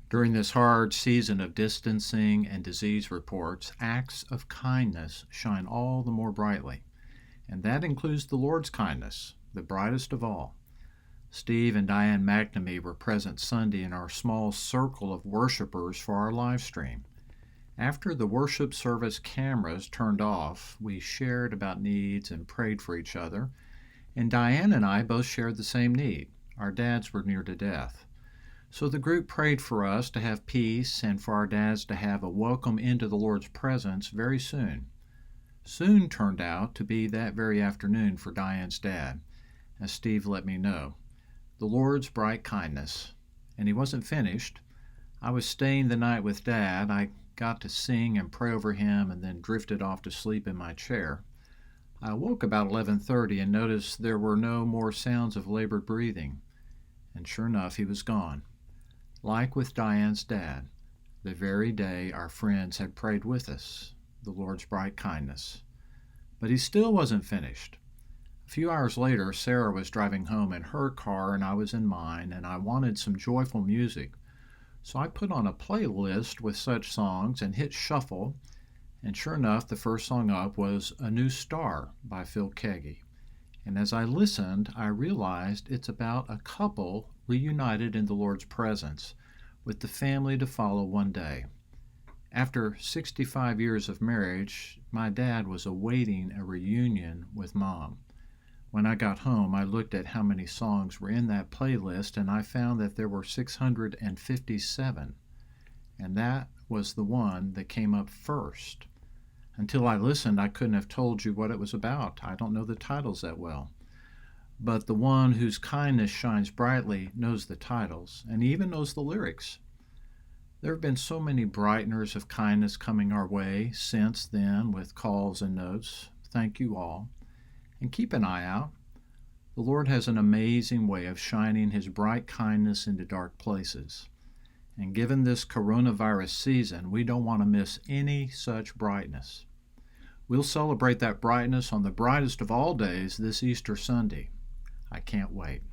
During this hard season of distancing and disease reports, acts of kindness shine all the more brightly, and that includes the Lord's kindness, the brightest of all. Steve and Diane McNamee were present Sunday in our small circle of worshipers for our live stream. After the worship service cameras turned off, we shared about needs and prayed for each other, and Diane and I both shared the same need. Our dads were near to death. So the group prayed for us to have peace and for our dads to have a welcome into the Lord's presence very soon. Soon turned out to be that very afternoon for Diane's dad, as Steve let me know. The Lord's bright kindness. And he wasn't finished. I was staying the night with Dad. I got to sing and pray over him and then drifted off to sleep in my chair. I awoke about 11:30 and noticed there were no more sounds of labored breathing. And sure enough, he was gone. Like with Diane's dad, the very day our friends had prayed with us, the Lord's bright kindness. But he still wasn't finished. A few hours later, Sarah was driving home in her car and I was in mine, and I wanted some joyful music. So I put on a playlist with such songs and hit shuffle, and sure enough, the first song up was A New Star by Phil Keaggy. And as I listened, I realized it's about a couple reunited in the Lord's presence, with the family to follow one day. After 65 years of marriage, my dad was awaiting a reunion with Mom. When I got home, I looked at how many songs were in that playlist, and I found that there were 657, and that was the one that came up first. Until I listened, I couldn't have told you what it was about. I don't know the titles that well. But the one whose kindness shines brightly knows the titles, and even knows the lyrics. There have been so many brighteners of kindness coming our way since then with calls and notes. Thank you all. And keep an eye out. The Lord has an amazing way of shining His bright kindness into dark places. And given this coronavirus season, we don't want to miss any such brightness. We'll celebrate that brightness on the brightest of all days this Easter Sunday. I can't wait.